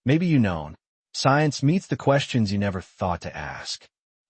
Maybe you know. Science meets the questions you never thought to ask.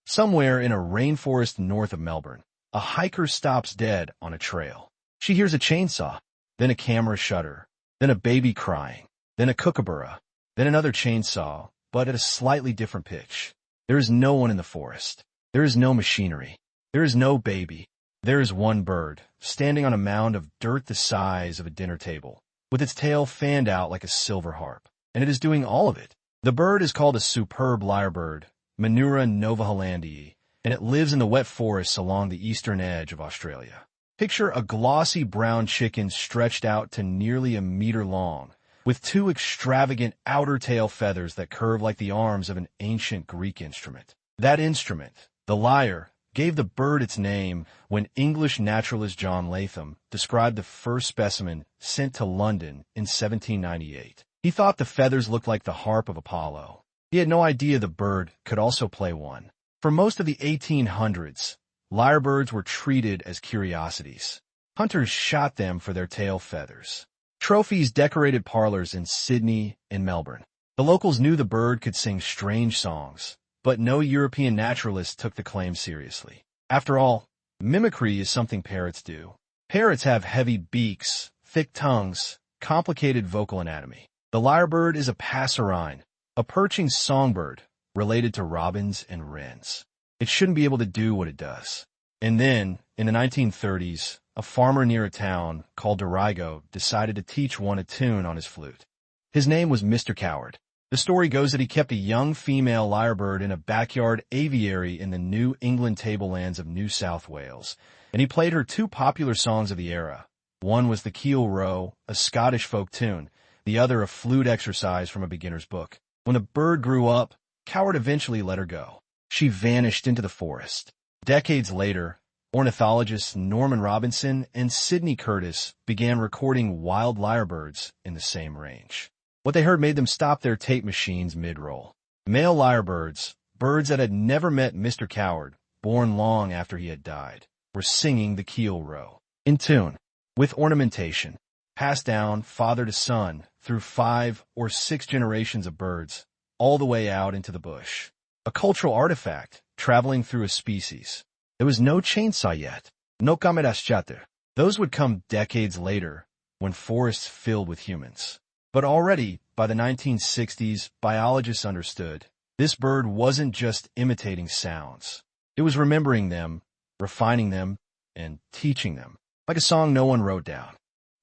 Somewhere in a rainforest north of Melbourne, a hiker stops dead on a trail. She hears a chainsaw, then a camera shutter, then a baby crying, then a kookaburra, then another chainsaw, but at a slightly different pitch. There is no one in the forest. There is no machinery. There is no baby. There is one bird, standing on a mound of dirt the size of a dinner table, with its tail fanned out like a silver harp, and it is doing all of it. The bird is called a superb lyrebird, Menura novahollandii, and it lives in the wet forests along the eastern edge of Australia. Picture a glossy brown chicken stretched out to nearly a meter long, with two extravagant outer tail feathers that curve like the arms of an ancient Greek instrument. That instrument, the lyre, gave the bird its name when English naturalist John Latham described the first specimen sent to London in 1798. He thought the feathers looked like the harp of Apollo. He had no idea the bird could also play one. For most of the 1800s, lyrebirds were treated as curiosities. Hunters shot them for their tail feathers. Trophies decorated parlors in Sydney and Melbourne. The locals knew the bird could sing strange songs, but no European naturalist took the claim seriously. After all, mimicry is something parrots do. Parrots have heavy beaks, thick tongues, complicated vocal anatomy. The lyrebird is a passerine, a perching songbird, related to robins and wrens. It shouldn't be able to do what it does. And then, in the 1930s, a farmer near a town called Dorigo decided to teach one a tune on his flute. His name was Mr. Coward. The story goes that he kept a young female lyrebird in a backyard aviary in the New England tablelands of New South Wales, and he played her two popular songs of the era. One was the Keel Row, a Scottish folk tune, the other a flute exercise from a beginner's book. When the bird grew up, Coward eventually let her go. She vanished into the forest. Decades later, ornithologists Norman Robinson and Sidney Curtis began recording wild lyrebirds in the same range. What they heard made them stop their tape machines mid-roll. Male lyrebirds, birds that had never met Mr. Coward, born long after he had died, were singing the Keel Row, in tune, with ornamentation, passed down father to son through 5 or 6 generations of birds, all the way out into the bush. A cultural artifact traveling through a species. There was no chainsaw yet. No kameraschatter. Those would come decades later, when forests filled with humans. But already, by the 1960s, biologists understood this bird wasn't just imitating sounds. It was remembering them, refining them, and teaching them, like a song no one wrote down.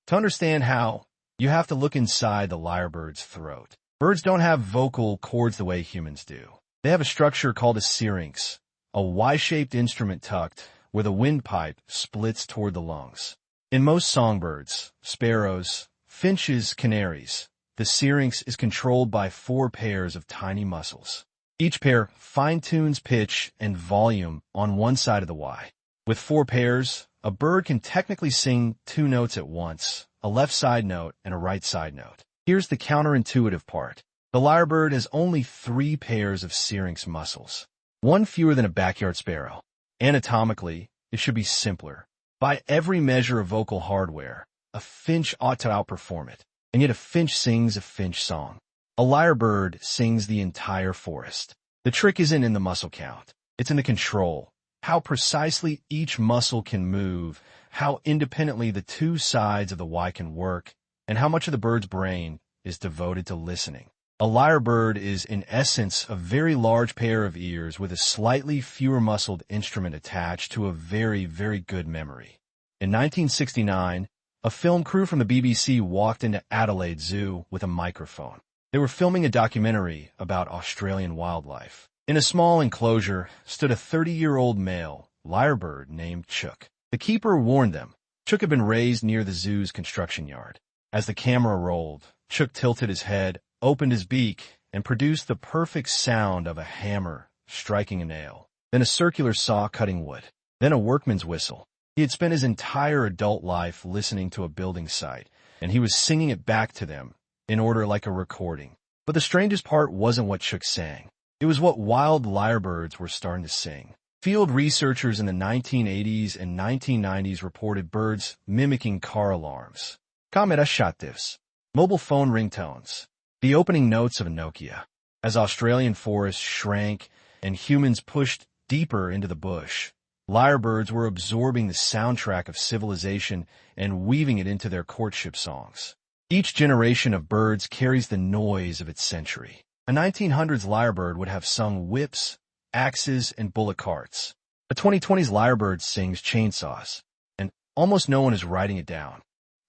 To understand how, you have to look inside the lyrebird's throat. Birds don't have vocal cords the way humans do. They have a structure called a syrinx, a Y-shaped instrument tucked where the windpipe splits toward the lungs. In most songbirds, sparrows, finches, canaries, the syrinx is controlled by 4 pairs of tiny muscles. Each pair fine-tunes pitch and volume on one side of the Y. With 4 pairs, a bird can technically sing 2 notes at once, a left side note and a right side note. Here's the counterintuitive part. The lyrebird has only 3 pairs of syrinx muscles, 1 fewer than a backyard sparrow. Anatomically, it should be simpler. By every measure of vocal hardware, a finch ought to outperform it, and yet a finch sings a finch song. A lyrebird sings the entire forest. The trick isn't in the muscle count. It's in the control, how precisely each muscle can move, how independently the 2 sides of the Y can work, and how much of the bird's brain is devoted to listening. A lyrebird is, in essence, a very large pair of ears with a slightly fewer muscled instrument attached to a very, very good memory. In 1969, a film crew from the BBC walked into Adelaide Zoo with a microphone. They were filming a documentary about Australian wildlife. In a small enclosure stood a 30-year-old male lyrebird named Chook. The keeper warned them. Chook had been raised near the zoo's construction yard. As the camera rolled, Chook tilted his head, opened his beak, and produced the perfect sound of a hammer striking a nail, then a circular saw cutting wood, then a workman's whistle. He had spent his entire adult life listening to a building site, and he was singing it back to them, in order like a recording. But the strangest part wasn't what Chook sang. It was what wild lyrebirds were starting to sing. Field researchers in the 1980s and 1990s reported birds mimicking car alarms, kameraschativs, mobile phone ringtones, The opening notes of a Nokia. As Australian forests shrank and humans pushed deeper into the bush, lyrebirds were absorbing the soundtrack of civilization and weaving it into their courtship songs. Each generation of birds carries the noise of its century. A 1900s lyrebird would have sung whips, axes, and bullock carts. A 2020s lyrebird sings chainsaws, and almost no one is writing it down.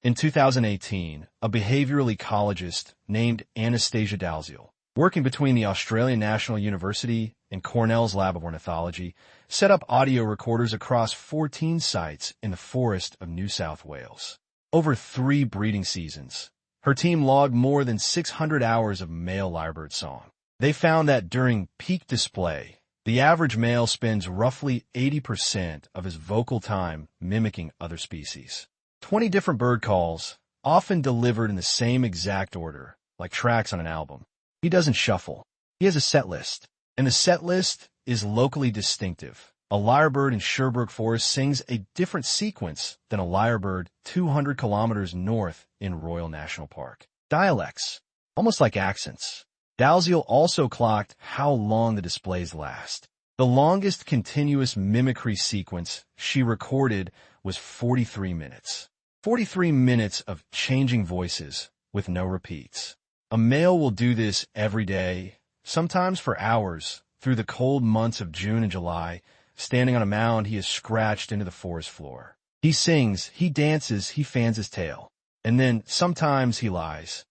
In 2018, a behavioral ecologist named Anastasia Dalziel, working between the Australian National University and Cornell's Lab of Ornithology, set up audio recorders across 14 sites in the forest of New South Wales. Over 3 breeding seasons, her team logged more than 600 hours of male lyrebird song. They found that during peak display, the average male spends roughly 80% of his vocal time mimicking other species. 20 different bird calls, often delivered in the same exact order, like tracks on an album. He doesn't shuffle. He has a set list, and the set list is locally distinctive. A lyrebird in Sherbrooke Forest sings a different sequence than a lyrebird 200 kilometers north in Royal National Park. Dialects, almost like accents. Dalziel also clocked how long the displays last. The longest continuous mimicry sequence she recorded was 43 minutes. 43 minutes of changing voices with no repeats. A male will do this every day, sometimes for hours, through the cold months of June and July. Standing on a mound, he is scratched into the forest floor. He sings, he dances, he fans his tail. And then, sometimes he lies.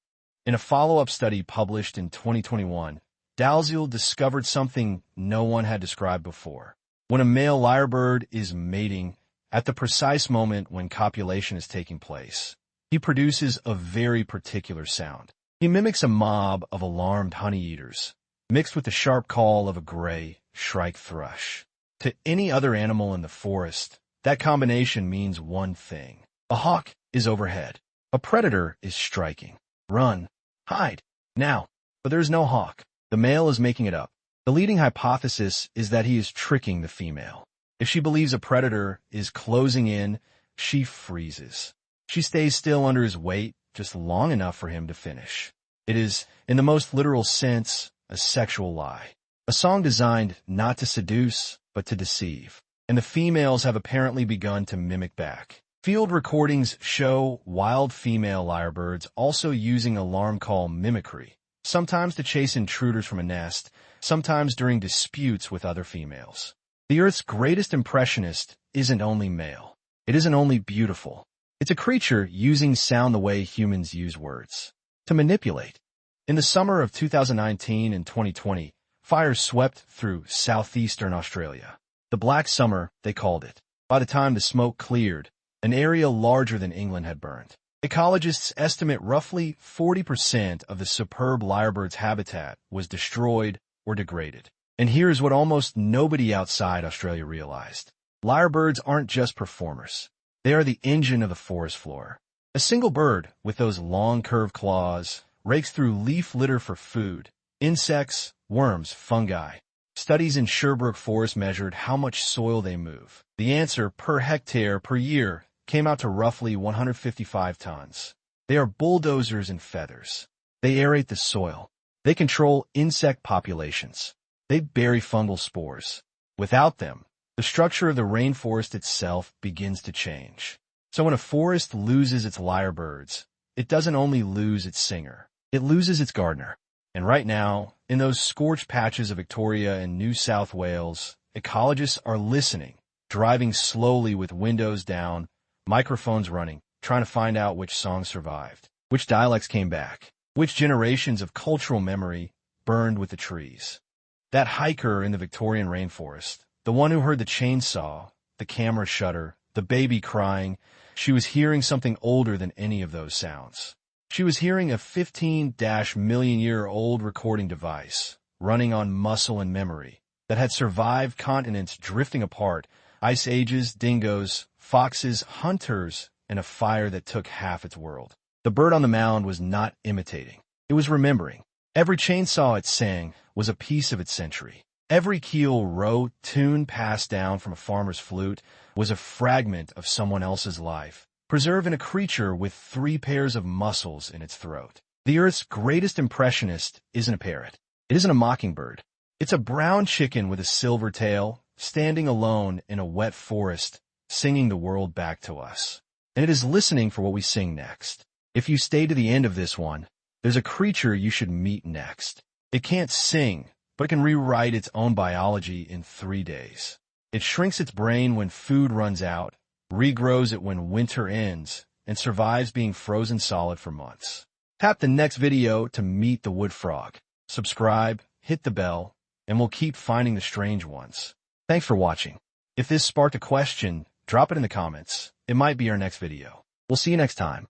In a follow-up study published in 2021, Dalziel discovered something no one had described before. When a male lyrebird is mating, at the precise moment when copulation is taking place, he produces a very particular sound. He mimics a mob of alarmed honey-eaters, mixed with the sharp call of a gray shrike thrush. To any other animal in the forest, that combination means one thing. A hawk is overhead. A predator is striking. Run. Hide. Now. But there is no hawk. The male is making it up. The leading hypothesis is that he is tricking the female. If she believes a predator is closing in, she freezes. She stays still under his weight, just long enough for him to finish. It is, in the most literal sense, a sexual lie. A song designed not to seduce, but to deceive. And the females have apparently begun to mimic back. Field recordings show wild female lyrebirds also using alarm call mimicry, sometimes to chase intruders from a nest, sometimes during disputes with other females. The Earth's greatest impressionist isn't only male. It isn't only beautiful. It's a creature using sound the way humans use words. To manipulate. In the summer of 2019 and 2020, fires swept through southeastern Australia. The Black Summer, they called it. By the time the smoke cleared, an area larger than England had burned. Ecologists estimate roughly 40% of the superb lyrebird's habitat was destroyed or degraded. And here's what almost nobody outside Australia realized. Lyrebirds aren't just performers. They are the engine of the forest floor. A single bird, with those long curved claws, rakes through leaf litter for food, insects, worms, fungi. Studies in Sherbrooke Forest measured how much soil they move. The answer, per hectare per year, came out to roughly 155 tons. They are bulldozers in feathers. They aerate the soil. They control insect populations. They bury fungal spores. Without them, the structure of the rainforest itself begins to change. So when a forest loses its lyrebirds, it doesn't only lose its singer, it loses its gardener. And right now, in those scorched patches of Victoria and New South Wales, ecologists are listening, driving slowly with windows down, microphones running, trying to find out which songs survived, which dialects came back, which generations of cultural memory burned with the trees. That hiker in the Victorian rainforest, the one who heard the chainsaw, the camera shutter, the baby crying, she was hearing something older than any of those sounds. She was hearing a 15-million-year-old recording device running on muscle and memory that had survived continents drifting apart, ice ages, dingoes, foxes, hunters, and a fire that took half its world. The bird on the mound was not imitating. It was remembering. Every chainsaw it sang was a piece of its century. Every keel row tune passed down from a farmer's flute was a fragment of someone else's life, preserved in a creature with 3 pairs of muscles in its throat. The Earth's greatest impressionist isn't a parrot. It isn't a mockingbird. It's a brown chicken with a silver tail, standing alone in a wet forest, singing the world back to us. And it is listening for what we sing next. If you stay to the end of this one, there's a creature you should meet next. It can't sing, but it can rewrite its own biology in 3 days. It shrinks its brain when food runs out, regrows it when winter ends, and survives being frozen solid for months. Tap the next video to meet the wood frog. Subscribe, hit the bell, and we'll keep finding the strange ones. Thanks for watching. If this sparked a question, drop it in the comments. It might be our next video. We'll see you next time.